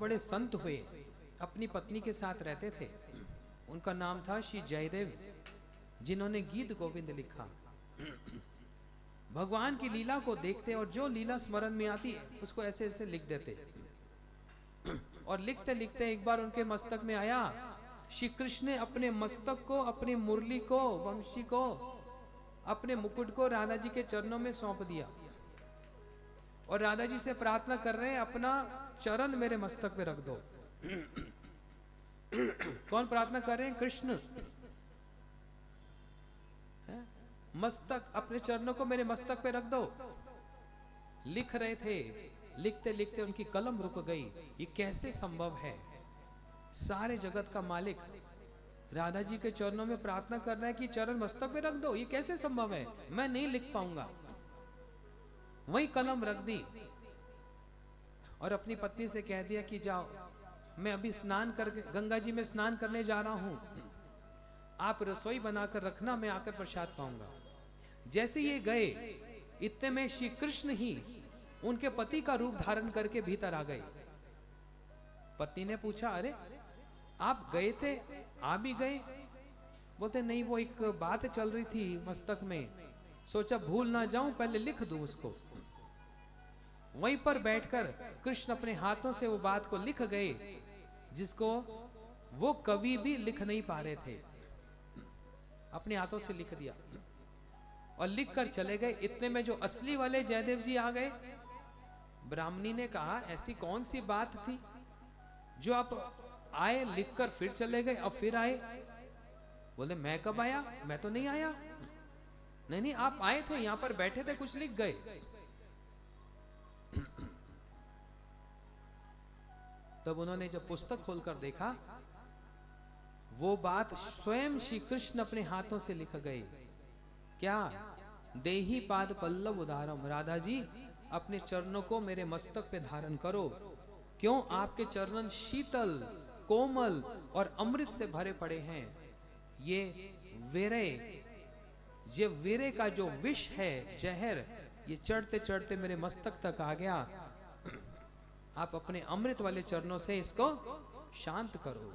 बड़े संत हुए, अपनी पत्नी के साथ रहते थे। उनका नाम था श्री जयदेव, जिन्होंने गीत गोविंद लिखा। भगवान की लीला को देखते और जो लीला स्मरण में आती है उसको ऐसे ऐसे लिख देते। और लिखते लिखते एक बार उनके मस्तक में आया, श्री कृष्ण ने अपने मस्तक को, अपनी मुरली को, वंशी को, अपने मुकुट को राधा जी के चरणों में सौंप दिया और राधा जी से प्रार्थना कर रहे हैं, अपना चरण मेरे मस्तक पे रख दो। कौन प्रार्थना कर रहे हैं? कृष्ण। मस्तक, अपने चरणों को मेरे मस्तक पे रख दो। लिख रहे थे, लिखते लिखते उनकी कलम रुक गई। ये कैसे संभव है? सारे जगत का मालिक राधा जी के चरणों में प्रार्थना कर रहा है कि चरण मस्तक पे रख दो, ये कैसे संभव है? मैं नहीं लिख पाऊंगा। वही कलम रख दी और अपनी पत्नी से कह दिया कि जाओ, मैं अभी स्नान करके गंगा जी में स्नान करने जा रहा हूं, आप रसोई बनाकर रखना, मैं आकर प्रसाद पाऊंगा। जैसे ये गए, इतने में श्री कृष्ण ही उनके पति का रूप धारण करके भीतर आ गए। पत्नी ने पूछा, अरे आप गए थे, आ भी गए? बोलते नहीं, वो एक बात चल रही थी मस्तक में, सोचा भूल ना जाऊं, पहले लिख दूं उसको। वहीं पर बैठकर कृष्ण अपने हाथों से वो बात को लिख गए, जिसको वो कवि भी लिख नहीं पा रहे थे। अपने हाथों से लिख दिया और लिख कर चले गए। इतने में जो असली वाले जयदेव जी आ गए। ब्राह्मणी ने कहा, ऐसी कौन सी बात थी जो आप आए, लिखकर फिर चले गए, अब फिर आए? बोले मैं कब आया? मैं तो नहीं आया। नहीं नहीं, आप आए थे, यहां पर बैठे थे, कुछ लिख गए। तब उन्होंने जब पुस्तक खोलकर देखा, वो बात स्वयं श्री कृष्ण अपने हाथों से लिख गए। क्या? देही पाद पल्लव उदारम, राधा जी अपने चरणों को मेरे मस्तक पे धारण करो। क्यों? आपके चरण शीतल, कोमल और अमृत से भरे पड़े हैं। ये वीरे का जो विष है, जहर, ये चढ़ते चढ़ते मेरे मस्तक तक आ गया। आप अपने अमृत वाले चरणों से इसको शांत करो।